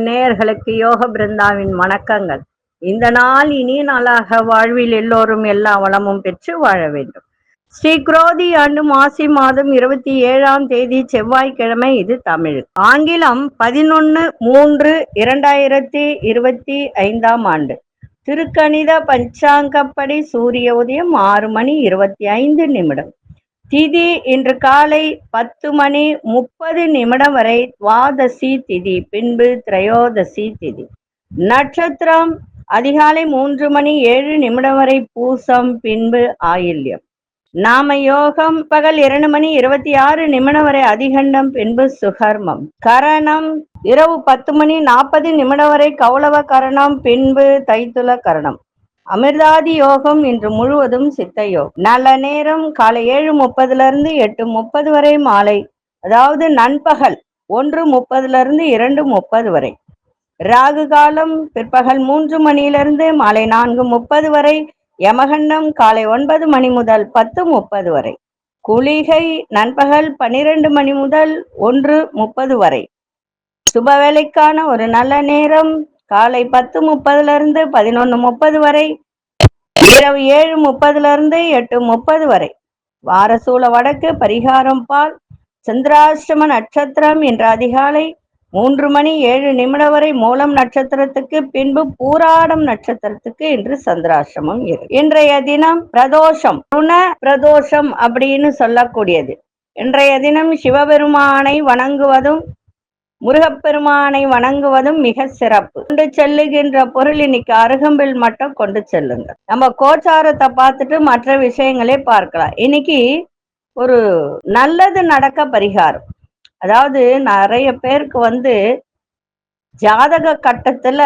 நேயர்களுக்கு யோக பிருந்தாவின் வணக்கங்கள். இந்த நாள் இனிய நாளாக வாழ்வில் எல்லோரும் எல்லா வளமும் பெற்று வாழ வேண்டும். ஸ்ரீ குரோதி ஆண்டு மாசி மாதம் 27ஆம் தேதி செவ்வாய்க்கிழமை. இது தமிழ். ஆங்கிலம் 11/3/2025 ஆண்டு. திருக்கணித பஞ்சாங்கப்படி சூரிய உதயம் 6:25. திதி இன்று காலை 10:30 வரை துவாதசி திதி, பின்பு திரையோதசி திதி. நட்சத்திரம் அதிகாலை 3:07 வரை பூசம், பின்பு ஆயில்யம். நாம யோகம் பகல் 2:26 வரை அதிகண்டம், பின்பு சுகர்மம். கரணம் இரவு 10:40 வரை கௌளவ கரணம், பின்பு தைத்துல கரணம். அமிர்தாதி யோகம் இன்று முழுவதும் சித்த யோகம். நல்ல நேரம் காலை 7:30 8:30 வரை, மாலை அதாவது நண்பகல் 1:30 2:30 வரை. ராகு காலம் பிற்பகல் 3 மாலை 4:30 வரை. யமகண்டம் காலை 9 முதல் 10:30 வரை. குளிகை நண்பகல் 12 முதல் 1:30 வரை. சுப வேலைக்கான ஒரு நல்ல நேரம் காலை 10:30 11:30 வரை, இரவு 7:30 8:30 வரை. வாரசூல வடக்கு, பரிகாரம் பால். சந்திராஷ்டம நட்சத்திரம் இன்று அதிகாலை 3:07 வரை மூலம் நட்சத்திரத்துக்கு, பின்பு பூராடம் நட்சத்திரத்துக்கு இன்று சந்திராஷ்டமம் இருக்கு. இன்றைய தினம் பிரதோஷம், ருண பிரதோஷம் அப்படின்னு சொல்லக்கூடியது. இன்றைய தினம் சிவபெருமானை வணங்குவதும் முருகப்பெருமானை வணங்குவதும் மிக சிறப்பு. கொண்டு செல்லுகின்ற பொருள் இன்னைக்கு அருகம்பில் மட்டும் கொண்டு செல்லுங்க. நம்ம கோச்சாரத்தை பார்த்துட்டு மற்ற விஷயங்களே பார்க்கலாம். இன்னைக்கு ஒரு நல்லது நடக்க பரிகாரம். அதாவது நிறைய பேருக்கு ஜாதக கட்டத்துல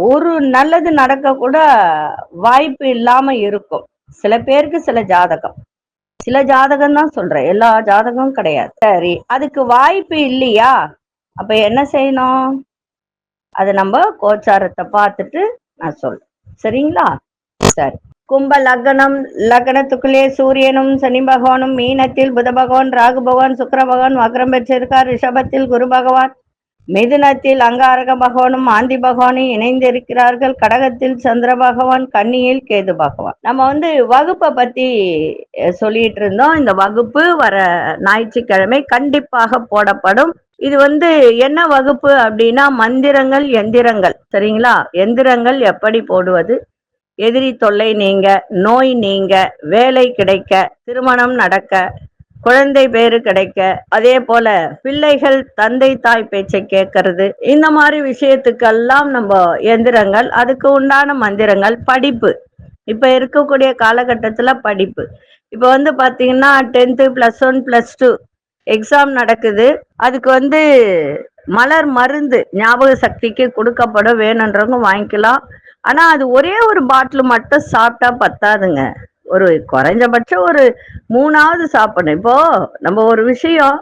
ஒரு நல்லது நடக்க கூட வாய்ப்பு இல்லாம இருக்கும். சில பேருக்கு சில ஜாதகம் தான் சொல்றேன், எல்லா ஜாதகமும் கிடையாது. சரி, அதுக்கு வாய்ப்பு இல்லையா? அப்ப என்ன செய்யணும்? அது நம்ம கோச்சாரத்தை பார்த்துட்டு நான் சொல்றேன், சரிங்களா? சரி. கும்ப லக்னம், லக்னத்துக்குள்ளே சூரியனும் சனி பகவானும், மீனத்தில் புத பகவான், ராகு பகவான், சுக்கிர பகவான் வக்ரம் பெற்றிருக்கார். ரிஷபத்தில் குரு பகவான், மிதுனத்தில் அங்காரக பகவானும் ஆந்தி பகவானும் இணைந்திருக்கிறார்கள். கடகத்தில் சந்திர பகவான், கன்னியில் கேது பகவான். நம்ம வகுப்பை பத்தி சொல்லிட்டு இருந்தோம். இந்த வகுப்பு வர ஞாயிற்றுக்கிழமை கண்டிப்பாக போடப்படும். இது என்ன வகுப்பு அப்படின்னா, மந்திரங்கள், எந்திரங்கள். சரிங்களா? எந்திரங்கள் எப்படி போடுவது, எதிரி தொல்லை நீங்க, நோய் நீங்க, வேலை கிடைக்க, திருமணம் நடக்க, குழந்தை பேரு கிடைக்க, அதே போல பிள்ளைகள் தந்தை தாய் பேச்சை கேட்கறது, இந்த மாதிரி விஷயத்துக்கெல்லாம் நம்ம எந்திரங்கள், அதுக்கு உண்டான மந்திரங்கள். படிப்பு, இப்ப இருக்கக்கூடிய காலகட்டத்துல படிப்பு. இப்ப பாத்தீங்கன்னா 10th +1 +2 எக்ஸாம் நடக்குது. அதுக்கு மலர் மருந்து ஞாபக சக்திக்கு கொடுக்கப்படும். வேணுன்றவங்க வாங்கிக்கலாம். ஆனா அது ஒரே ஒரு பாட்டில் மட்டும் சாப்பிட்டா பத்தாதுங்க. ஒரு குறைஞ்சபட்சம் ஒரு 3ஆவது சாப்பிடணும். இப்போ நம்ம ஒரு விஷயம்,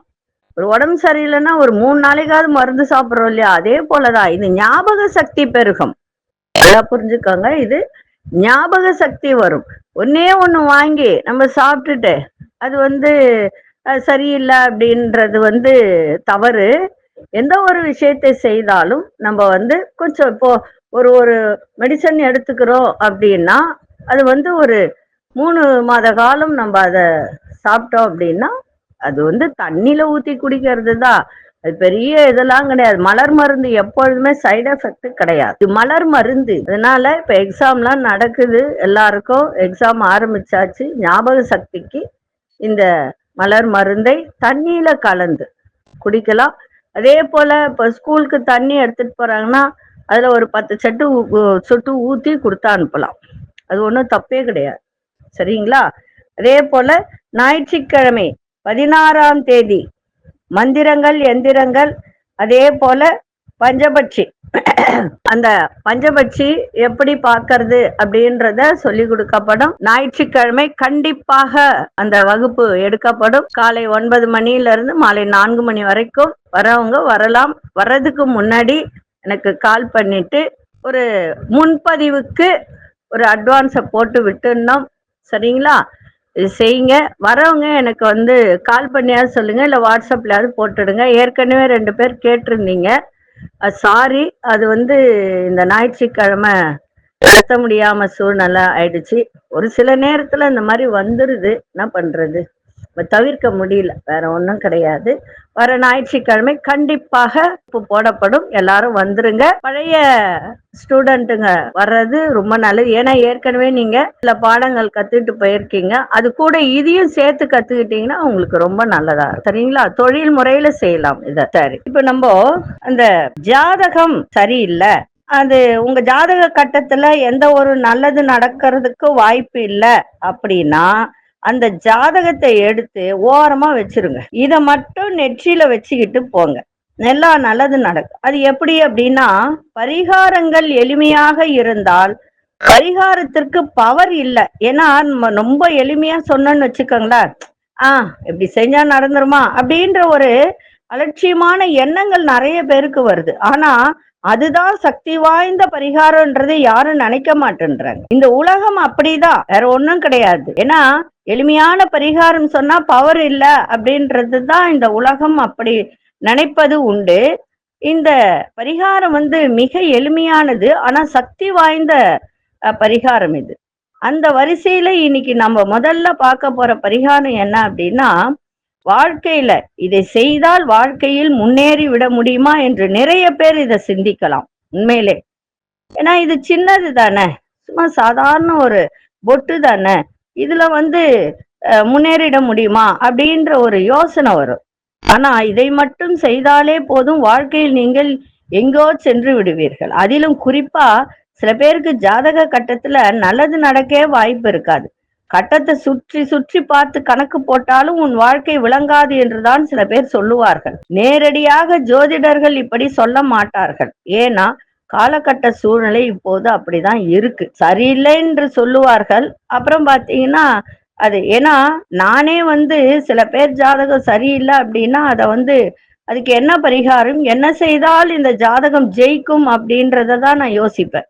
ஒரு உடம்பு சரியில்லைன்னா ஒரு 3 நாளைக்காவது மருந்து சாப்பிட்றோம் இல்லையா? அதே போலதான் இது ஞாபக சக்தி பெருகும். நல்லா புரிஞ்சுக்கோங்க, இது ஞாபக சக்தி வரும். ஒன்னே ஒண்ணு வாங்கி நம்ம சாப்பிட்டுட்டு அது சரியில்லை அப்படின்றது தவறு. எந்த ஒரு விஷயத்தை செய்தாலும் நம்ம கொஞ்சம், இப்போ ஒரு மெடிசன் எடுத்துக்கிறோம் அப்படின்னா அது ஒரு 3 மாத காலம் நம்ம அதை சாப்பிட்டோம் அப்படின்னா அது தண்ணியில ஊத்தி குடிக்கிறது தான். அது பெரிய இதெல்லாம் கிடையாது. மலர் மருந்து எப்பொழுதுமே சைடு எஃபெக்ட் கிடையாது. இது மலர் மருந்து. அதனால இப்ப எக்ஸாம்லாம் நடக்குது, எல்லாருக்கும் எக்ஸாம் ஆரம்பிச்சாச்சு. ஞாபக சக்திக்கு இந்த மலர் மருந்தை தண்ணியில கலந்து குடிக்கலாம். அதே போல இப்ப ஸ்கூலுக்கு தண்ணி எடுத்துட்டு போறாங்கன்னா அதுல ஒரு 10 சொட்டு ஊத்தி கொடுத்தா அனுப்பலாம். அது ஒன்றும் தப்பே கிடையாது. சரிங்களா? அதே போல ஞாயிற்றுக்கிழமை 16ஆம் தேதி மந்திரங்கள், எந்திரங்கள், அதே போல பஞ்சபட்சி. அந்த பஞ்சபட்சி எப்படி பார்க்கறது அப்படின்றத சொல்லி கொடுக்கப்படும். ஞாயிற்றுக்கிழமை கண்டிப்பாக அந்த வகுப்பு எடுக்கப்படும். காலை 9 மணியிலிருந்து மாலை 4 மணி வரைக்கும் வரவங்க வரலாம். வர்றதுக்கு முன்னாடி எனக்கு கால் பண்ணிட்டு ஒரு முன்பதிவுக்கு ஒரு அட்வான்ஸை போட்டு விட்டுருந்தோம். சரிங்களா? இது செய்யுங்க. வரவங்க எனக்கு வந்து கால் பண்ணியாவது சொல்லுங்க, இல்ல வாட்ஸ்அப்லயாவது போட்டுடுங்க. ஏற்கனவே 2 பேர் கேட்டிருந்தீங்க. சாரி, அது வந்து இந்த ஞாயிற்றுக்கிழமை நடத்த முடியாம சூழ்நிலை ஆயிடுச்சு. ஒரு சில நேரத்துல இந்த மாதிரி வந்துருது, என்ன பண்றது? தவிர்க்க முடியல, வேற ஒண்ணும் கிடையாது. வர ஞாயிற்றுக்கிழமை கண்டிப்பாக போடப்படும். எல்லாரும் வந்துருங்க. பழைய ஸ்டூடெண்ட்டுங்க வர்றது ரொம்ப நல்லது. ஏன்னா ஏற்கனவே நீங்க சில பாடங்கள் கத்துட்டு போயிருக்கீங்க. அது கூட இதையும் சேர்த்து கத்துக்கிட்டீங்கன்னா உங்களுக்கு ரொம்ப நல்லதா இருக்கும். சரிங்களா? தொழில் முறையில செய்யலாம் இத. சரி, இப்ப நம்ம அந்த ஜாதகம் சரியில்லை, அது உங்க ஜாதக கட்டத்துல எந்த ஒரு நல்லது நடக்கிறதுக்கு வாய்ப்பு இல்லை அப்படின்னா அந்த ஜாதகத்தை எடுத்து ஓரமா வச்சிருங்க. இத மட்டும் நெற்றியில வச்சுக்கிட்டு போங்க, நல்லா நல்லது நடக்கும். அது எப்படி அப்படின்னா, பரிகாரங்கள் எளிமையாக இருந்தால் பரிகாரத்திற்கு பவர் இல்லை. ஏன்னா நம்ம ரொம்ப எளிமையா சொன்னோன்னு வச்சுக்கோங்களேன், இப்படி செஞ்சா நடந்துருமா அப்படின்ற ஒரு அலட்சியமான எண்ணங்கள் நிறைய பேருக்கு வருது. ஆனா அதுதான் சக்தி வாய்ந்த பரிகாரம்ன்றது யாரும் நினைக்க மாட்டேன்றாங்க. இந்த உலகம் அப்படிதான், வேற ஒண்ணும் கிடையாது. ஏன்னா எளிமையான பரிகாரம் சொன்னா பவர் இல்ல அப்படின்றதுதான் இந்த உலகம் அப்படி நினைப்பது உண்டு. இந்த பரிகாரம் வந்து மிக எளிமையானது, ஆனா சக்தி வாய்ந்த பரிகாரம் இது. அந்த வரிசையில இன்னைக்கு நம்ம முதல்ல பார்க்க போற பரிகாரம் என்ன அப்படின்னா, வாழ்க்கையில இதை செய்தால் வாழ்க்கையில் முன்னேறி விட முடியுமா என்று நிறைய பேர் இதை சிந்திக்கலாம் உண்மையிலே. ஏன்னா இது சின்னது தானே, சும்மா சாதாரண ஒரு பொட்டு தானே, இதுல வந்து முன்னேறிட முடியுமா அப்படின்ற ஒரு யோசனை வரும். ஆனா இதை மட்டும் செய்தாலே போதும், வாழ்க்கையில் நீங்கள் எங்கோ சென்று விடுவீர்கள். அதிலும் குறிப்பா சில பேருக்கு ஜாதக கட்டத்துல நல்லது நடக்கவே வாய்ப்பு இருக்காது. கட்டத்தை சுற்றி சுற்றி பார்த்து கணக்கு போட்டாலும் உன் வாழ்க்கை விளங்காது என்றுதான் சில பேர் சொல்லுவார்கள். நேரடியாக ஜோதிடர்கள் இப்படி சொல்ல மாட்டார்கள். ஏன்னா காலகட்ட சூழ்நிலை இப்போது அப்படிதான் இருக்கு. சரியில்லை என்று சொல்லுவார்கள். அப்புறம் பாத்தீங்கன்னா அது, ஏன்னா நானே வந்து சில பேர் ஜாதகம் சரியில்லை அப்படின்னா அதை வந்து அதுக்கு என்ன பரிகாரம், என்ன செய்தால் இந்த ஜாதகம் ஜெயிக்கும் அப்படின்றதான் நான் யோசிப்பேன்.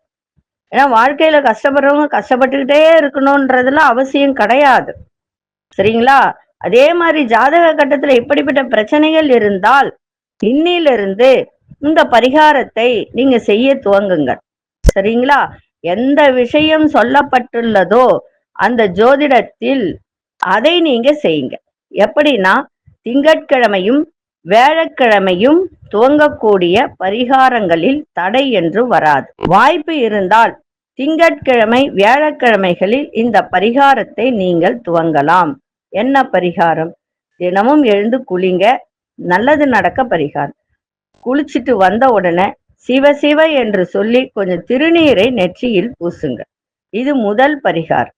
ஏன்னா வாழ்க்கையில கஷ்டப்படுறவங்க கஷ்டப்பட்டுக்கிட்டே இருக்கணும்ன்றதுல அவசியம் கிடையாது. சரிங்களா? அதே மாதிரி ஜாதக கட்டத்துல இப்படிப்பட்ட பிரச்சனைகள் இருந்தால் இன்னிலிருந்து இந்த பரிகாரத்தை நீங்க செய்ய துவங்குங்க. சரிங்களா? எந்த விஷயம் சொல்லப்பட்டுள்ளதோ அந்த ஜோதிடத்தில் அதை நீங்க செய்யுங்க. எப்படின்னா, திங்கட்கிழமையும் வியாழக்கிழமையும் துவங்கக்கூடிய பரிகாரங்களில் தடை என்று வராது. வாய்ப்பு இருந்தால் திங்கட்கிழமை வியாழக்கிழமைகளில் இந்த பரிகாரத்தை நீங்கள் துவங்கலாம். என்ன பரிகாரம்? தினமும் எழுந்து குளிங்க, நல்லது நடக்க பரிகாரம். குளிச்சுட்டு வந்த உடனே சிவ சிவ என்று சொல்லி கொஞ்சம் திருநீரை நெற்றியில் பூசுங்க. இது முதல் பரிகாரம்.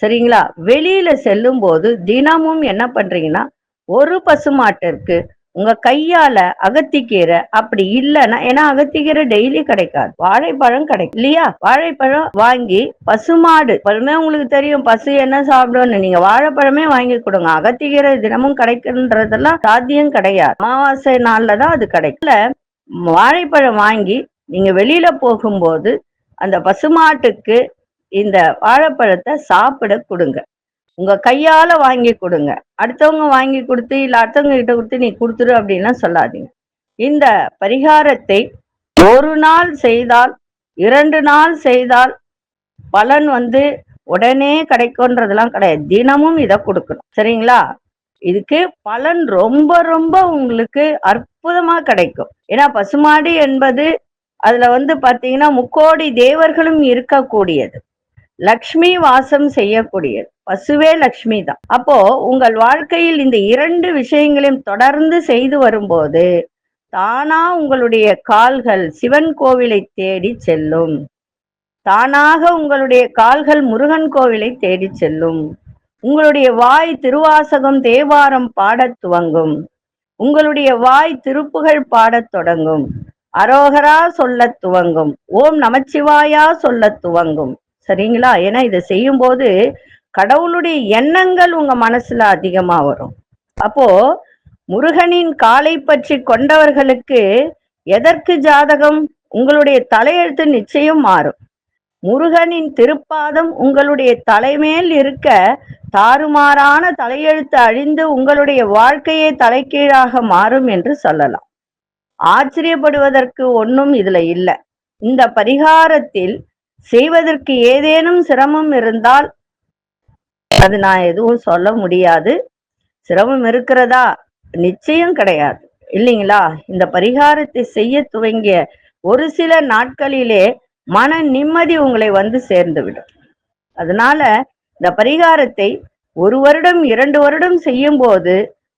சரிங்களா? வெளியில செல்லும் போது தினமும் என்ன பண்றீங்கன்னா, ஒரு பசுமாட்டிற்கு உங்க கையால அகத்திக்கீரை, அப்படி இல்லைன்னா, ஏன்னா அகத்திக்கீரை டெய்லி கிடைக்காது, வாழைப்பழம் கிடைக்கும் இல்லையா, வாழைப்பழம் வாங்கி பசுமாடு, பழமே உங்களுக்கு தெரியும் பசு என்ன சாப்பிடும்னு, நீங்க வாழைப்பழமே வாங்கி கொடுங்க. அகத்திக்கீரை தினமும் கிடைக்குன்றதெல்லாம் சாத்தியம் கிடையாது, அமாவாசை நாள்ல தான் அது கிடைக்கல. வாழைப்பழம் வாங்கி நீங்க வெளியில போகும்போது அந்த பசுமாட்டுக்கு இந்த வாழைப்பழத்தை சாப்பிட கொடுங்க. உங்க கையால வாங்கி கொடுங்க. அடுத்தவங்க வாங்கி கொடுத்து இல்ல அடுத்தவங்க கிட்ட கொடுத்து நீ கொடுத்துரு அப்படின்னா சொல்லாதீங்க. இந்த பரிகாரத்தை ஒரு நாள் செய்தால் 2 நாள் செய்தால் பலன் வந்து உடனே கிடைக்கும்ன்றதெல்லாம் கிடையாது. தினமும் இதை கொடுக்கணும். சரிங்களா? இதுக்கு பலன் ரொம்ப ரொம்ப உங்களுக்கு அற்புதமா கிடைக்கும். ஏன்னா பசுமாடு என்பது அதுல வந்து பாத்தீங்கன்னா முக்கோடி தேவர்களும் இருக்கக்கூடியது, லக்ஷ்மி வாசம் செய்யக்கூடியது. பசுவே லக்ஷ்மி தான். அப்போ உங்கள் வாழ்க்கையில் இந்த 2 விஷயங்களையும் தொடர்ந்து செய்து வரும்போது தானா உங்களுடைய கால்கள் சிவன் கோவிலை தேடி செல்லும். தானாக உங்களுடைய கால்கள் முருகன் கோவிலை தேடி செல்லும். உங்களுடைய வாய் திருவாசகம் தேவாரம் பாடத் துவங்கும். உங்களுடைய வாய் திருப்புகழ் பாடத் தொடங்கும். அரோகரா சொல்ல துவங்கும். ஓம் நமச்சிவாயா சொல்ல துவங்கும். சரிங்களா? ஏன்னா இதை செய்யும் போது கடவுளுடைய எண்ணங்கள் உங்க மனசுல அதிகமா வரும். அப்போ முருகனின் காலை பற்றி கொண்டவர்களுக்கு எதற்கு ஜாதகம், உங்களுடைய தலையெழுத்து நிச்சயம் மாறும். முருகனின் திருப்பாதம் உங்களுடைய தலைமேல் இருக்க தாறுமாறான தலையெழுத்து அழிந்து உங்களுடைய வாழ்க்கையே தலைகீழாக மாறும் என்று சொல்லலாம். ஆச்சரியப்படுவதற்கு ஒன்றும் இதுல இல்லை. இந்த பரிகாரத்தில் செய்வதற்கு ஏதேனும் சிரமம் இருந்தால் அது நான் எதுவும் சொல்ல முடியாது. சிரமம் இருக்கிறதா? நிச்சயம் கிடையாது, இல்லைங்களா? இந்த பரிகாரத்தை செய்ய துவங்கிய ஒரு சில நாட்களிலே மன நிம்மதி உங்களை வந்து சேர்ந்துவிடும். அதனால இந்த பரிகாரத்தை 1 வருடம் 2 வருடம் செய்யும் போது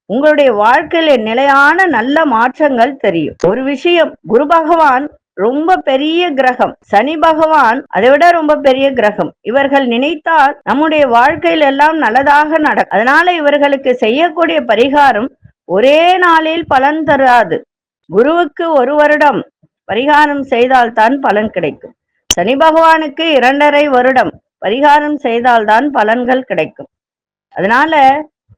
உங்களுடைய வாழ்க்கையில நிலையான நல்ல மாற்றங்கள் தெரியும். ஒரு விஷயம், குரு பகவான் ரொம்ப பெரிய கிரகம், சனி பகவான் அதை விட ரொம்ப பெரிய கிரகம். இவர்கள் நினைத்தால் நம்முடைய வாழ்க்கையில் எல்லாம் நல்லதாக நடக்கும். அதனால இவர்களுக்கு செய்யக்கூடிய பரிகாரம் ஒரே நாளில் பலன் தராது. குருவுக்கு 1 வருடம் பரிகாரம் செய்தால்தான் பலன் கிடைக்கும். சனி பகவானுக்கு 2.5 வருடம் பரிகாரம் செய்தால்தான் பலன்கள் கிடைக்கும். அதனால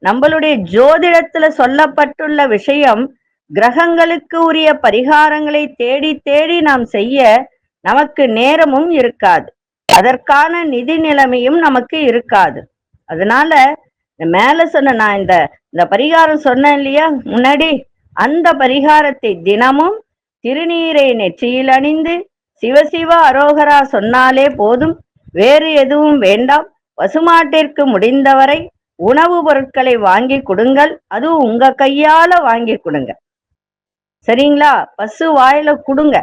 நம்மளுடைய ஜோதிடத்துல சொல்லப்பட்டுள்ள விஷயம், கிரகங்களுக்கு உரிய பரிகாரங்களை தேடி தேடி நாம் செய்ய நமக்கு நேரமும் இருக்காது, அதற்கான நிதி நிலைமையும் நமக்கு இருக்காது. அதனால மேல சொன்ன நான் இந்த பரிகாரம் சொன்னேன் இல்லையா முன்னாடி, அந்த பரிகாரத்தை தினமும் திருநீரை நெற்றியில் அணிந்து சிவசிவ அரோகரா சொன்னாலே போதும், வேறு எதுவும் வேண்டாம். பசுமாட்டிற்கு முடிந்தவரை உணவு பொருட்களை வாங்கி கொடுங்கள், அதுவும் உங்க கையால வாங்கி கொடுங்க, சரிங்களா? பசு வாயில கொடுங்க.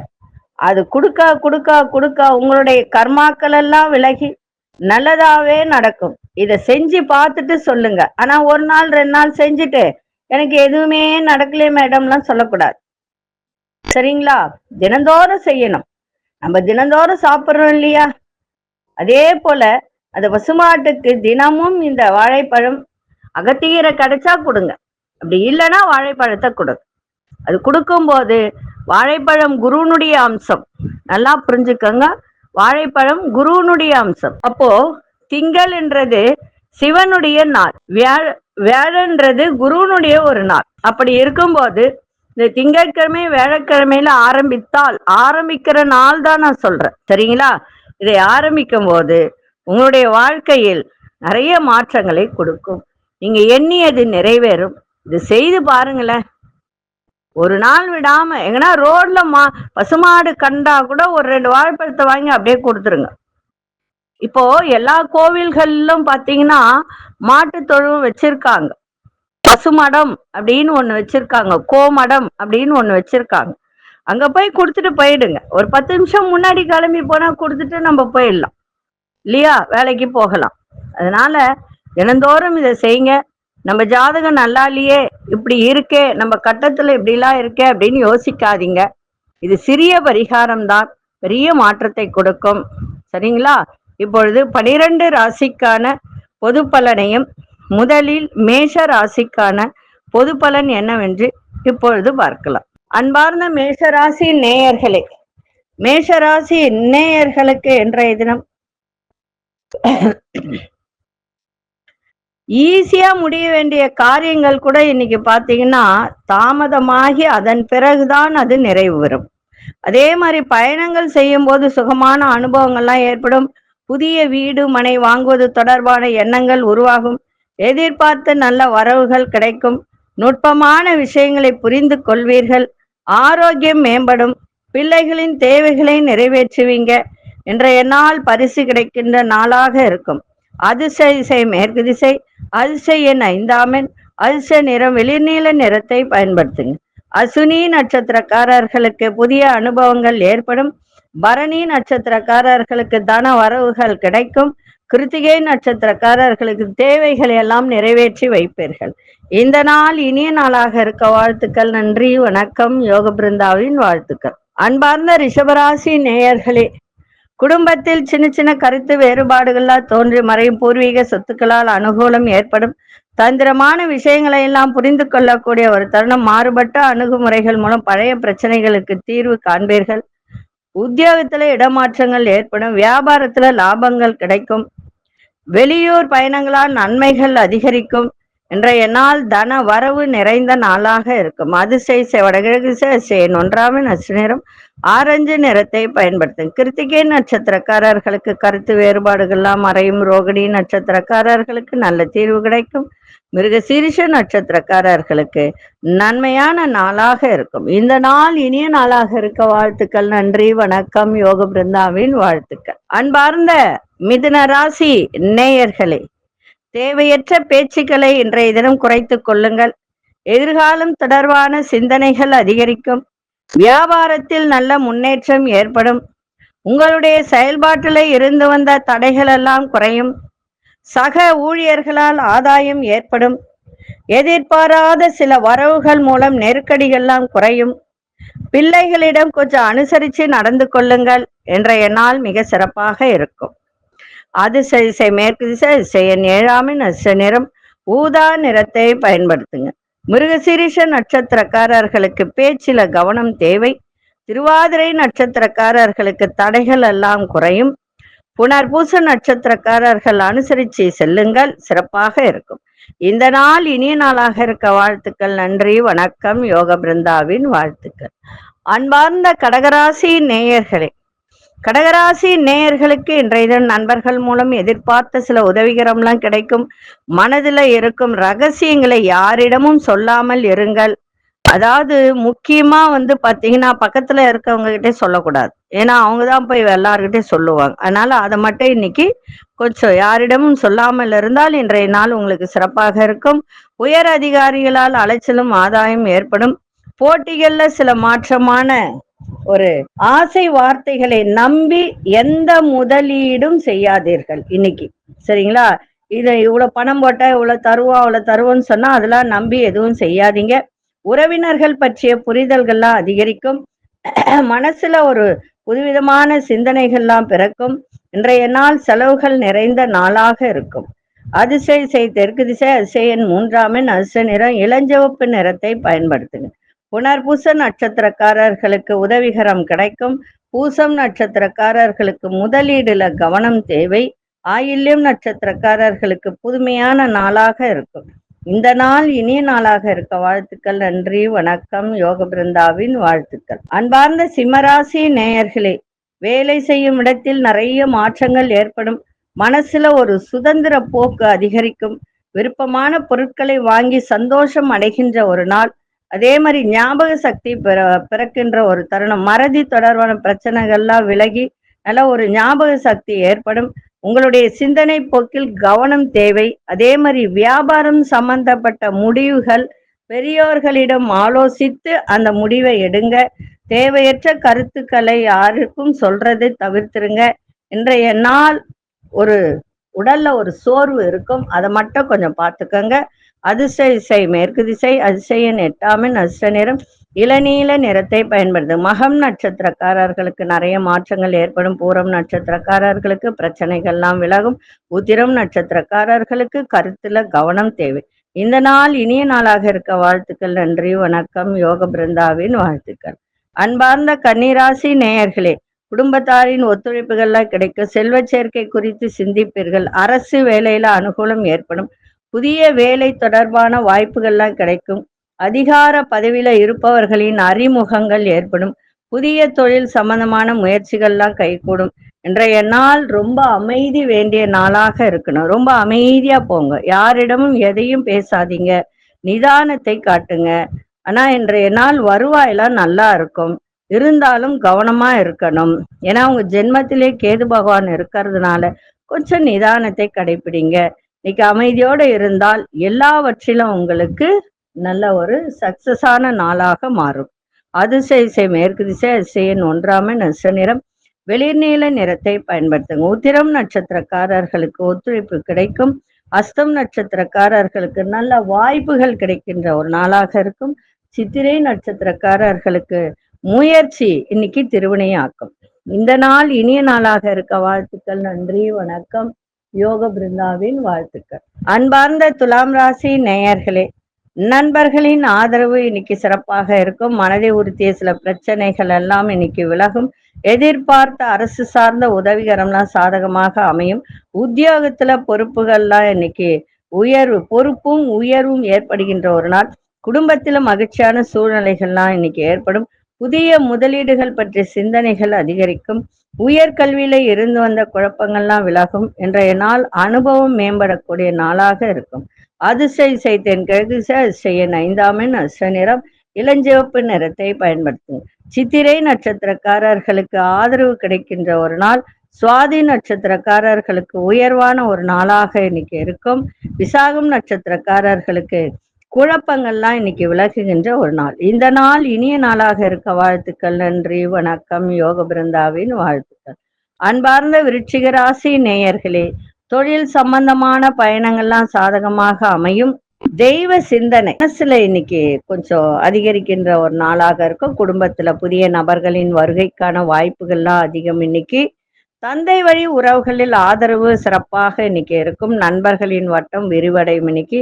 அது கொடுக்க கொடுக்க கொடுக்க உங்களுடைய கர்மாக்கள் எல்லாம் விலகி நல்லதாவே நடக்கும். இதை செஞ்சு பார்த்துட்டு சொல்லுங்க. ஆனா 1 நாள் 2 நாள் செஞ்சுட்டு எனக்கு எதுவுமே நடக்கலையே மேடம்லாம் சொல்லக்கூடாது, சரிங்களா? தினந்தோறும் செய்யணும். நம்ம தினந்தோறும் சாப்பிட்றோம் இல்லையா, அதே போல அந்த பசுமாட்டுக்கு தினமும் இந்த வாழைப்பழம், அகத்திகீரை கிடைச்சா கொடுங்க, அப்படி இல்லைன்னா வாழைப்பழத்தை கொடுங்க. அது கொடுக்கும்போது வாழைப்பழம் குருனுடைய அம்சம், நல்லா புரிஞ்சுக்கோங்க. வாழைப்பழம் குருனுடைய அம்சம். அப்போ திங்கள் என்றது சிவனுடைய நாள், வியாழன்றது குருனுடைய ஒரு நாள். அப்படி இருக்கும்போது இந்த திங்கட்கிழமை வியாழக்கிழமையில ஆரம்பிக்கிற நாள் தான் நான் சொல்றேன், சரிங்களா? இதை ஆரம்பிக்கும் போது உங்களுடைய வாழ்க்கையில் நிறைய மாற்றங்களை கொடுக்கும். நீங்க எண்ணியது நிறைவேறும். இது செய்து பாருங்களேன். 1 நாள் விடாம எங்கன்னா ரோட்ல பசுமாடு கண்டா கூட ஒரு 2 வாழைப்பழத்தை வாங்கி அப்படியே கொடுத்துருங்க. இப்போ எல்லா கோவில்களிலும் பாத்தீங்கன்னா மாட்டு தொழு வச்சிருக்காங்க, பசுமடம் அப்படின்னு ஒண்ணு வச்சிருக்காங்க, கோமடம் அப்படின்னு ஒண்ணு வச்சிருக்காங்க. அங்க போய் கொடுத்துட்டு போயிடுங்க. ஒரு 10 நிமிஷம் முன்னாடி கிளம்பி போனா கொடுத்துட்டு நம்ம போயிடலாம் இல்லையா, வேலைக்கு போகலாம். அதனால தினந்தோறும் இதை செய்யுங்க. நம்ம ஜாதகம் நல்லா இல்லையே, இப்படி இருக்கே, நம்ம கட்டத்துல இப்படிலாம் இருக்கே அப்படின்னு யோசிக்காதீங்க. இது சிறிய பரிகாரம் தான், பெரிய மாற்றத்தை கொடுக்கும், சரிங்களா? இப்பொழுது 12 ராசிக்கான பொது பலனையும், முதலில் மேஷ ராசிக்கான பொது பலன் என்னவென்று இப்பொழுது பார்க்கலாம். அன்பார்ந்த மேஷராசி நேயர்களே, மேஷராசி நேயர்களுக்கு இன்றைய தினம் ஈஸியா முடிய வேண்டிய காரியங்கள் கூட இன்னைக்கு பாத்தீங்கன்னா தாமதமாகி அதன் பிறகுதான் அது நிறைவு வரும். அதே மாதிரி பயணங்கள் செய்யும் போது சுகமான அனுபவங்கள்லாம் ஏற்படும். புதிய வீடு மனை வாங்குவது தொடர்பான எண்ணங்கள் உருவாகும். எதிர்பார்த்த நல்ல வரவுகள் கிடைக்கும். நுட்பமான விஷயங்களை புரிந்து கொள்வீர்கள். ஆரோக்கியம் மேம்படும். பிள்ளைகளின் தேவைகளை நிறைவேற்றுவீங்க. இன்றைய நாள் பரிசு கிடைக்கின்ற நாளாக இருக்கும். அதிர்ஷ்ட திசை மேற்கு திசை, அதிர்ஷ்ட எண் 5ஆம் எண், அதிர்ஷ்ட நிறம் வெளிர்நீல நிறத்தை பயன்படுத்துங்க. அசுனி நட்சத்திரக்காரர்களுக்கு புதிய அனுபவங்கள் ஏற்படும். பரணி நட்சத்திரக்காரர்களுக்கு தன வரவுகள் கிடைக்கும். கிருத்திகை நட்சத்திரக்காரர்களுக்கு தேவைகளை எல்லாம் நிறைவேற்றி வைப்பீர்கள். இந்த நாள் இனிய நாளாக இருக்க வாழ்த்துக்கள். நன்றி, வணக்கம். யோக பிருந்தாவின் வாழ்த்துக்கள். அன்பார்ந்த ரிஷபராசி நேயர்களே, குடும்பத்தில் சின்ன சின்ன கருத்து வேறுபாடுகளால் தோன்றி மறையும் பூர்வீக சொத்துக்களால் அனுகூலம் ஏற்படும். தந்திரமான விஷயங்களை எல்லாம் புரிந்து கொள்ளக்கூடிய ஒரு தருணம். மாறுபட்ட அணுகுமுறைகள் மூலம் பழைய பிரச்சனைகளுக்கு தீர்வு காண்பீர்கள். உத்தியோகத்துல இடமாற்றங்கள் ஏற்படும். வியாபாரத்துல லாபங்கள் கிடைக்கும். வெளியூர் பயணங்களால் நன்மைகள் அதிகரிக்கும். இன்றைய நாள் தன வரவு நிறைந்த நாளாக இருக்கும். அதிசய வடகிழக்கு திசை ஒன்றாம் நட்சத்திரம் ஆரஞ்சு நிறத்தை பயன்படுத்தும். கிருத்திகை நட்சத்திரக்காரர்களுக்கு கருத்து வேறுபாடுகள்லாம் மறையும். ரோகிணி நட்சத்திரக்காரர்களுக்கு நல்ல தீர்வு கிடைக்கும். மிருகசீரிஷ நட்சத்திரக்காரர்களுக்கு நன்மையான நாளாக இருக்கும். இந்த நாள் இனிய நாளாக இருக்க வாழ்த்துக்கள். நன்றி, வணக்கம். யோக பிருந்தாவின் வாழ்த்துக்கள். அன்பார்ந்த மிதுன ராசி நேயர்களே, தேவையற்ற பேச்சுக்களை இன்றைய தினம் குறைத்துக் கொள்ளுங்கள். எதிர்காலம் தொடர்பான சிந்தனைகள் அதிகரிக்கும். வியாபாரத்தில் நல்ல முன்னேற்றம் ஏற்படும். உங்களுடைய செயல்பாட்டில் இருந்து வந்த தடைகள் எல்லாம் குறையும். சக ஊழியர்களால் ஆதாயம் ஏற்படும். எதிர்பாராத சில வரவுகள் மூலம் நெருக்கடிகள்லாம் குறையும். பிள்ளைகளிடம் கொஞ்சம் அனுசரித்து நடந்து கொள்ளுங்கள். இன்றைய நாள் மிக சிறப்பாக இருக்கும். அதிசய மேற்கு திசை 7 நிறம் ஊதா நிறத்தை பயன்படுத்துங்க. மிருகசீரிஷ நட்சத்திரக்காரர்களுக்கு பேச்சில கவனம் தேவை. திருவாதிரை நட்சத்திரக்காரர்களுக்கு தடைகள் எல்லாம் குறையும். புனர்பூச நட்சத்திரக்காரர்கள் அனுசரித்து செல்லுங்கள், சிறப்பாக இருக்கும். இந்த நாள் இனிய நாளாக இருக்க வாழ்த்துக்கள். நன்றி, வணக்கம். யோக பிருந்தாவின் வாழ்த்துக்கள். அன்பார்ந்த கடகராசி நேயர்களே, கடகராசி நேயர்களுக்கு இன்றைய தினம் நண்பர்கள் மூலம் எதிர்பார்த்த சில உதவிகரம்லாம் கிடைக்கும். மனதில் இருக்கும் ரகசியங்களை யாரிடமும் சொல்லாமல் இருங்கள். அதாவது முக்கியமா பாத்தீங்கன்னா பக்கத்துல இருக்கவங்க கிட்டே சொல்லக்கூடாது. ஏன்னா அவங்கதான் போய் எல்லார்கிட்டையும் சொல்லுவாங்க. அதனால அதை மட்டும் இன்னைக்கு கொஞ்சம் யாரிடமும் சொல்லாமல் இருந்தால் இன்றைய நாள் உங்களுக்கு சிறப்பாக இருக்கும். உயர் அதிகாரிகளால் அலைச்சலும் ஆதாயம் ஏற்படும். போட்டிகள்ல சில மாற்றமான ஒரு ஆசை வார்த்தைகளை நம்பி எந்த முதலீடும் செய்யாதீர்கள் இன்னைக்கு, சரிங்களா? இதை இவ்வளவு பணம் போட்டா இவ்வளவு தருவோம் அவ்வளவு தருவோம்னு சொன்னா அதெல்லாம் நம்பி எதுவும் செய்யாதீங்க. உறவினர்கள் பற்றிய புரிதல்கள்லாம் அதிகரிக்கும். மனசுல ஒரு புதுவிதமான சிந்தனைகள்லாம் பிறக்கும். இன்றைய நாள் செலவுகள் நிறைந்த நாளாக இருக்கும். அதிசய தெற்கு திசை அதிசயன் 3 அதிசய நிறம் இளஞ்சிவப்பு நிறத்தை பயன்படுத்துங்க. புனர்பூச நட்சத்திரக்காரர்களுக்கு உதவிகரம் கிடைக்கும். பூசம் நட்சத்திரக்காரர்களுக்கு முதலீடுல கவனம் தேவை. ஆயில்யம் நட்சத்திரக்காரர்களுக்கு புதுமையான நாளாக இருக்கும். இந்த நாள் இனிய நாளாக இருக்க வாழ்த்துக்கள். நன்றி, வணக்கம். யோக பிருந்தாவின் வாழ்த்துக்கள். அன்பார்ந்த சிம்மராசி நேயர்களே, வேலை செய்யும் இடத்தில் நிறைய மாற்றங்கள் ஏற்படும். மனசுல ஒரு சுதந்திர போக்கு அதிகரிக்கும். விருப்பமான பொருட்களை வாங்கி சந்தோஷம் அடைகின்ற ஒரு நாள். அதே மாதிரி ஞாபக சக்தி பிறக்கின்ற ஒரு தருணம். மறதி தொடர்பான பிரச்சனைகள்லாம் விலகி நல்ல ஒரு ஞாபக சக்தி ஏற்படும். உங்களுடைய சிந்தனை போக்கில் கவனம் தேவை. அதே மாதிரி வியாபாரம் சம்பந்தப்பட்ட முடிவுகள் பெரியோர்களிடம் ஆலோசித்து அந்த முடிவை எடுங்க. தேவையற்ற கருத்துக்களை யாருக்கும் சொல்றதை தவிர்த்துருங்க. இன்றைய நாள் ஒரு உடல்ல ஒரு சோர்வு இருக்கும், அதை மட்டும் கொஞ்சம் பார்த்துக்கோங்க. அதிசய மேற்கு திசை அதிசயன் 8 அதிர்ஷ்ட நிறம் இளநீல நிறத்தை பயன்படுத்தும். மகம் நட்சத்திரக்காரர்களுக்கு நிறைய மாற்றங்கள் ஏற்படும். பூரம் நட்சத்திரக்காரர்களுக்கு பிரச்சனைகள்லாம் விலகும். உத்திரம் நட்சத்திரக்காரர்களுக்கு கருத்துல கவனம் தேவை. இந்த நாள் இனிய நாளாக இருக்க வாழ்த்துக்கள். நன்றி, வணக்கம். யோக பிருந்தாவின் வாழ்த்துக்கள். அன்பார்ந்த கன்னிராசி நேயர்களே, குடும்பத்தாரின் ஒத்துழைப்புகள்லாம் கிடைக்கும். செல்வ சேர்க்கை குறித்து சிந்திப்பீர்கள். அரசு வேலையில அனுகூலம் ஏற்படும். புதிய வேலை தொடர்பான வாய்ப்புகள்லாம் கிடைக்கும். அதிகார பதவியில இருப்பவர்களின் அறிமுகங்கள் ஏற்படும். புதிய தொழில் சம்பந்தமான முயற்சிகள்லாம் கைகூடும். இன்றைய நாள் ரொம்ப அமைதி வேண்டிய நாளாக இருக்கணும். ரொம்ப அமைதியா போங்க. யாரிடமும் எதையும் பேசாதீங்க. நிதானத்தை காட்டுங்க. ஆனா இன்றைய நாள் வருவாயெல்லாம் நல்லா இருக்கும். இருந்தாலும் கவனமா இருக்கணும். ஏன்னா உங்க ஜென்மத்திலே கேது பகவான் இருக்கிறதுனால கொஞ்சம் நிதானத்தை கடைபிடிங்க. இன்னைக்கு அமைதியோடு இருந்தால் எல்லாவற்றிலும் உங்களுக்கு நல்ல ஒரு சக்சஸான நாளாக மாறும். அதிசய மேற்கு திசை அதிசயன் 1 அதிர்ஷ்ட நிறம் வெளிர்நீல நிறத்தை பயன்படுத்துங்க. உத்திரம் நட்சத்திரக்காரர்களுக்கு ஒத்துழைப்பு கிடைக்கும். அஸ்தம் நட்சத்திரக்காரர்களுக்கு நல்ல வாய்ப்புகள் கிடைக்கின்ற ஒரு நாளாக இருக்கும். சித்திரை நட்சத்திரக்காரர்களுக்கு முயற்சி இன்னைக்கு திருவினையாக்கும். இந்த நாள் இனிய நாளாக இருக்க வாழ்த்துக்கள். நன்றி, வணக்கம். யோக பிருந்தாவின் வாழ்த்துக்கள். அன்பார்ந்த துலாம் ராசி நேயர்களே, நண்பர்களின் ஆதரவு இன்னைக்கு சிறப்பாக இருக்கும். மனதை உறுத்திய சில பிரச்சனைகள் எல்லாம் இன்னைக்கு விலகும். எதிர்பார்த்த அரசு சார்ந்த உதவிகரம்லாம் சாதகமாக அமையும். உத்தியோகத்துல பொறுப்புகள்லாம் இன்னைக்கு பொறுப்பும் உயர்வும் ஏற்படுகின்ற ஒரு நாள். குடும்பத்துல மகிழ்ச்சியான சூழ்நிலைகள்லாம் இன்னைக்கு ஏற்படும். புதிய முதலீடுகள் பற்றிய சிந்தனைகள் அதிகரிக்கும். உயர்கல்வியில இருந்து வந்த குழப்பங்கள்லாம் விலகும். இன்றைய நாள் அனுபவம் மேம்படக்கூடிய நாளாக இருக்கும். அதிசய தென் கிழக்கு அதிசயன் 5ஆம் எண் அஸ்ர நிறம் இளஞ்சிவப்பு நிறத்தை பயன்படுத்தும். சித்திரை நட்சத்திரக்காரர்களுக்கு ஆதரவு கிடைக்கின்ற ஒரு நாள். சுவாதி நட்சத்திரக்காரர்களுக்கு உயர்வான ஒரு நாளாக இன்னைக்கு இருக்கும். விசாகம் நட்சத்திரக்காரர்களுக்கு குழப்பங்கள்லாம் இன்னைக்கு விலகுகின்ற ஒரு நாள். இந்த நாள் இனிய நாளாக இருக்க வாழ்த்துக்கள். நன்றி, வணக்கம். யோக பிருந்தாவின் வாழ்த்துக்கள். அன்பார்ந்த விருச்சிக ராசி நேயர்களே, தொழில் சம்பந்தமான பயணங்கள்லாம் சாதகமாக அமையும். தெய்வ சிந்தனை மனசுல இன்னைக்கு கொஞ்சம் அதிகரிக்கின்ற ஒரு நாளாக இருக்கும். குடும்பத்துல புதிய நபர்களின் வருகைக்கான வாய்ப்புகள்லாம் அதிகம். இன்னைக்கு தந்தை வழி உறவுகளில் ஆதரவு சிறப்பாக இன்னைக்கு இருக்கும். நண்பர்களின் வட்டம் விரிவடையும். இன்னைக்கு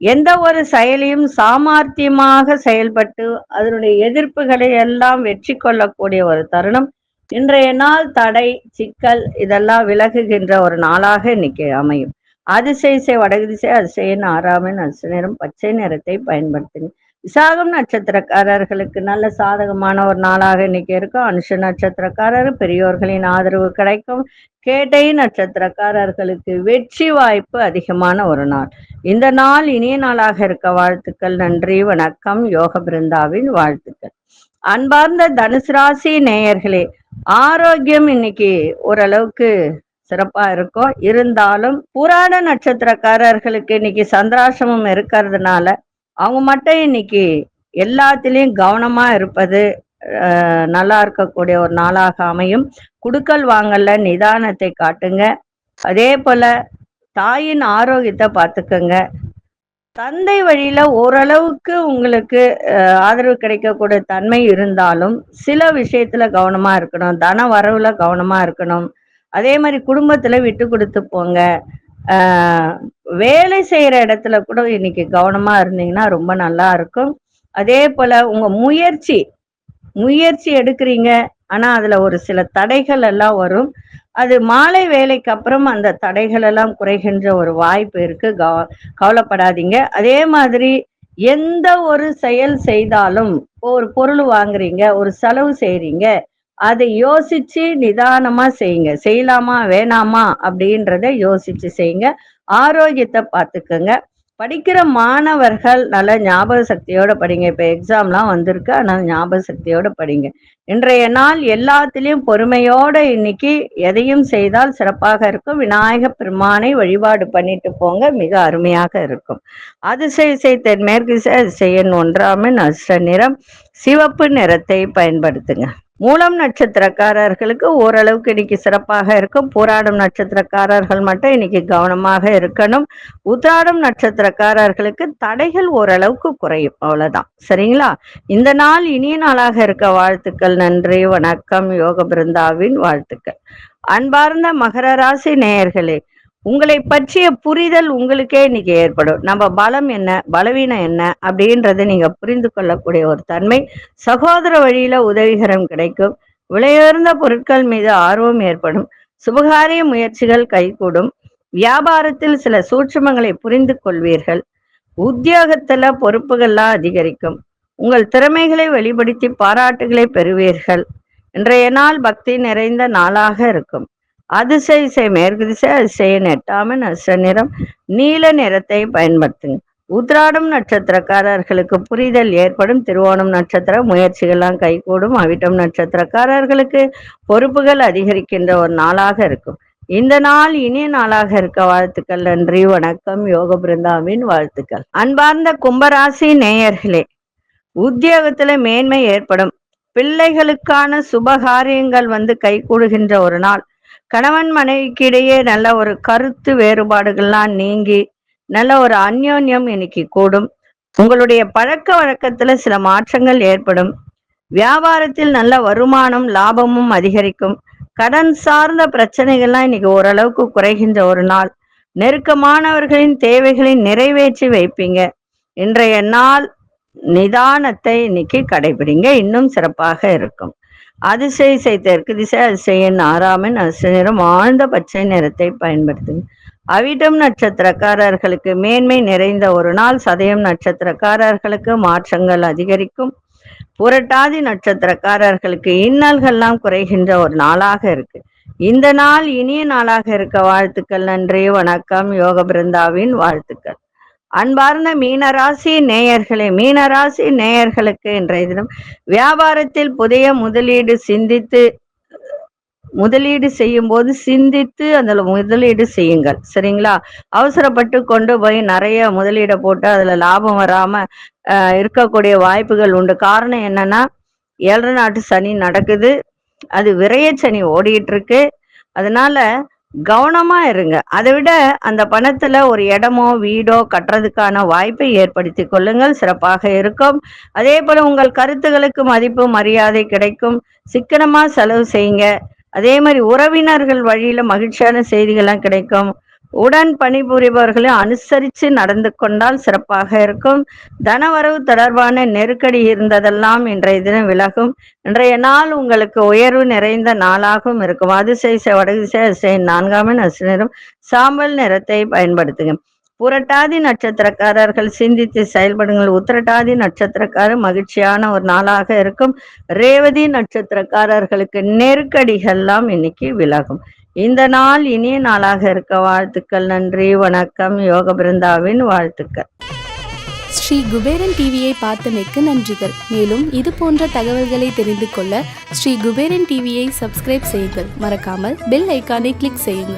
எந்த ஒரு செயலையும் சாமர்த்தியமாக செயல்பட்டு அதனுடைய எதிர்ப்புகளை எல்லாம் வெற்றி கொள்ளக்கூடிய ஒரு தருணம். இன்றைய நாள் தடை சிக்கல் இதெல்லாம் விலகுகின்ற ஒரு நாளாக இன்னைக்கு அமையும். அதிசய வடகு திசை அதிசயன் 6ஆம் எண் அஸ்ர நிறம் பச்சை நிறத்தை பயன்படுத்துங்க. விசாகம் நட்சத்திரக்காரர்களுக்கு நல்ல சாதகமான ஒரு நாளாக இன்னைக்கு இருக்கும். அனுஷ நட்சத்திரக்காரர் பெரியோர்களின் ஆதரவு கிடைக்கும். கேட்டை நட்சத்திரக்காரர்களுக்கு வெற்றி வாய்ப்பு அதிகமான ஒரு நாள். இந்த நாள் இனிய நாளாக இருக்க வாழ்த்துக்கள். நன்றி, வணக்கம். யோக பிருந்தாவின் வாழ்த்துக்கள். அன்பார்ந்த தனுசு ராசி நேயர்களே, ஆரோக்கியம் இன்னைக்கு ஓரளவுக்கு சிறப்பா இருக்கும். இருந்தாலும் புராண நட்சத்திரக்காரர்களுக்கு இன்னைக்கு சந்திராசிரமம் இருக்கிறதுனால அவங்க மட்டும் இன்னைக்கு எல்லாத்திலையும் கவனமா இருப்பது நல்லா இருக்கக்கூடிய ஒரு நாளாக அமையும். குடுக்கல் வாங்கல்ல நிதானத்தை காட்டுங்க. அதே போல தாயின் ஆரோக்கியத்தை பார்த்துக்கோங்க. தந்தை வழியில ஓரளவுக்கு உங்களுக்கு ஆதரவு கிடைக்கக்கூடிய தன்மை இருந்தாலும் சில விஷயத்துல கவனமா இருக்கணும். தன வரவுல கவனமா இருக்கணும். அதே மாதிரி குடும்பத்துல விட்டு கொடுத்து போங்க. வேலை செய்யற இடத்துல கூட இன்னைக்கு கவனமா இருந்தீங்கன்னா ரொம்ப நல்லா இருக்கும். அதே போல உங்க முயற்சி எடுக்கிறீங்க, ஆனா அதுல ஒரு சில தடைகள் எல்லாம் வரும். அது மாலை வேலைக்கு அப்புறம் அந்த தடைகள் எல்லாம் குறைகின்ற ஒரு வாய்ப்பு இருக்கு. கவலைப்படாதீங்க. அதே மாதிரி எந்த ஒரு செயல் செய்தாலும், ஒரு பொருள் வாங்குறீங்க, ஒரு செலவு செய்றீங்க, அதை யோசிச்சு நிதானமா செய்யுங்க. செய்யலாமா வேணாமா அப்படின்றத யோசிச்சு செய்யுங்க. ஆரோக்கியத்தை பார்த்துக்கோங்க. படிக்கிற மாணவர்கள் நல்ல ஞாபக சக்தியோட படிங்க. இப்ப எக்ஸாம்லாம் வந்திருக்கு, அதனால ஞாபக சக்தியோட படிங்க. இன்றைய நாள் எல்லாத்திலையும் பொறுமையோட இன்னைக்கு எதையும் செய்தால் சிறப்பாக இருக்கும். விநாயக பெருமானை வழிபாடு பண்ணிட்டு போங்க, மிக அருமையாக இருக்கும். அதிசய தென்மேற்கு அதிசயன் 1ஆம் எண் அஸ்ர நிறம் சிவப்பு நிறத்தை பயன்படுத்துங்க. மூலம் நட்சத்திரக்காரர்களுக்கு ஓரளவுக்கு இன்னைக்கு சிறப்பாக இருக்கும். போராடும் நட்சத்திரக்காரர்கள் மட்டும் இன்னைக்கு கவனமாக இருக்கணும். உத்திராடம் நட்சத்திரக்காரர்களுக்கு தடைகள் ஓரளவுக்கு குறையும், அவ்வளவுதான். சரிங்களா? இந்த நாள் இனிய நாளாக இருக்க வாழ்த்துக்கள். நன்றி, வணக்கம். யோக பிருந்தாவின் வாழ்த்துக்கள். அன்பார்ந்த மகர ராசி நேயர்களே, உங்களை பற்றிய புரிதல் உங்களுக்கே இன்னைக்கு ஏற்படும். நம்ம பலம் என்ன, பலவீனம் என்ன அப்படின்றத நீங்க புரிந்து கொள்ளக்கூடிய ஒரு தன்மை. சகோதர வழியில உதவிகரம் கிடைக்கும். விலையுயர்ந்த பொருட்கள் மீது ஆர்வம் ஏற்படும். சுபகாரிய முயற்சிகள் கைகூடும். வியாபாரத்தில் சில சூட்சுமங்களை புரிந்து கொள்வீர்கள். உத்தியோகத்துல பொறுப்புகள்லாம் அதிகரிக்கும். உங்கள் திறமைகளை வெளிப்படுத்தி பாராட்டுகளை பெறுவீர்கள். இன்றைய நாள் பக்தி நிறைந்த நாளாக இருக்கும். அதிசய மேற்கு திசை அதிசயன் 8ஆம் எண் அஸ்ர நிறம் நீல நிறத்தை பயன்படுத்துங்க. உத்திராடம் நட்சத்திரக்காரர்களுக்கு புரிதல் ஏற்படும். திருவோணம் நட்சத்திர முயற்சிகள்லாம் கைகூடும். அவிட்டம் நட்சத்திரக்காரர்களுக்கு பொறுப்புகள் அதிகரிக்கின்ற ஒரு நாளாக இருக்கும். இந்த நாள் இனிய நாளாக இருக்க வாழ்த்துக்கள். நன்றி, வணக்கம். யோக பிருந்தாவின் வாழ்த்துக்கள். அன்பார்ந்த கும்பராசி நேயர்களே, உத்தியோகத்துல மேன்மை ஏற்படும். பிள்ளைகளுக்கான சுபகாரியங்கள் கைகூடுகின்ற ஒரு நாள். கணவன் மனைவிக்கு இடையே நல்ல ஒரு கருத்து வேறுபாடுகள்லாம் நீங்கி நல்ல ஒரு அந்யோன்யம் இன்னைக்கு கூடும். உங்களுடைய பழக்க வழக்கத்துல சில மாற்றங்கள் ஏற்படும். வியாபாரத்தில் நல்ல வருமானம் லாபமும் அதிகரிக்கும். கடன் சார்ந்த பிரச்சனைகள்லாம் இன்னைக்கு ஓரளவுக்கு குறைகின்ற ஒரு நாள். நெருக்கமானவர்களின் தேவைகளை நிறைவேற்றி வைப்பீங்க. இன்றைய நாள் நிதானத்தை இன்னைக்கு கடைபிடிங்க, இன்னும் சிறப்பாக இருக்கும். அதிசய தெற்கு திசை அதிசயன் 6ஆம் எண் அஸ்ர நிறம் ஆழ்ந்த பச்சை நிறத்தை பயன்படுத்துங்க. அவிட்டம் நட்சத்திரக்காரர்களுக்கு மேன்மை நிறைந்த ஒரு நாள். சதயம் நட்சத்திரக்காரர்களுக்கு மாற்றங்கள் அதிகரிக்கும். புரட்டாதி நட்சத்திரக்காரர்களுக்கு இன்னல்கள்லாம் குறைகின்ற ஒரு நாளாக இருக்கு. இந்த நாள் இனிய நாளாக இருக்க வாழ்த்துக்கள். நன்றி, வணக்கம். யோக பிருந்தாவின் வாழ்த்துக்கள். அன்பார்ந்த மீனராசி நேயர்களே, மீனராசி நேயர்களுக்கு இன்றைய தினம் வியாபாரத்தில் புதிய முதலீடு செய்யும் போது சிந்தித்து அந்த முதலீடு செய்யுங்கள். சரிங்களா? அவசரப்பட்டு கொண்டு போய் நிறைய முதலீடை போட்டு அதுல லாபம் வராம இருக்கக்கூடிய வாய்ப்புகள் உண்டு. காரணம் என்னன்னா, 7 நாட்டு சனி நடக்குது. அது விரய சனி ஓடிட்டு இருக்கு. அதனால கவனமா இருங்க. அதை விட அந்த பணத்துல ஒரு இடமோ வீடோ கட்டுறதுக்கான வாய்ப்பை ஏற்படுத்தி கொள்ளுங்கள், சிறப்பாக இருக்கும். அதே போல உங்கள் கருத்துகளுக்கு மதிப்பு மரியாதை கிடைக்கும். சிக்கனமா செலவு செய்யுங்க. அதே மாதிரி உறவினர்கள் வழியில மகிழ்ச்சியான செய்திகள்லாம் கிடைக்கும். உடன் பணிபுரிபவர்களை அனுசரித்து நடந்து கொண்டால் சிறப்பாக இருக்கும். தனவரவு தொடர்பான நெருக்கடி இருந்ததெல்லாம் இன்றைய தினம் விலகும். இன்றைய நாள் உங்களுக்கு உயர்வு நிறைந்த நாளாகவும் இருக்கும். அதிசய வடதிசை 4ஆம் நிறம் சாம்பல் நிறத்தை பயன்படுத்துங்க. புரட்டாதி நட்சத்திரக்காரர்கள் சிந்தித்து செயல்படுங்கள். உத்திரட்டாதி நட்சத்திரக்காரர் மகிழ்ச்சியான ஒரு நாளாக இருக்கும். ரேவதி நட்சத்திரக்காரர்களுக்கு நெருக்கடிகள்லாம் இன்னைக்கு விலகும். இந்த நாள் இனிய நாளாக இருக்க வாழ்த்துக்கள். நன்றி, வணக்கம். யோக பிருந்தாவின் வாழ்த்துக்கள். ஸ்ரீ குபேரன் டிவியை பார்த்தமைக்கு நன்றிகள். மேலும் இது போன்ற தகவல்களை தெரிந்து கொள்ள ஸ்ரீ குபேரன் டிவியை சப்ஸ்கிரைப் செய்யுங்கள். மறக்காமல் பெல் ஐக்கானை கிளிக் செய்யுங்கள்.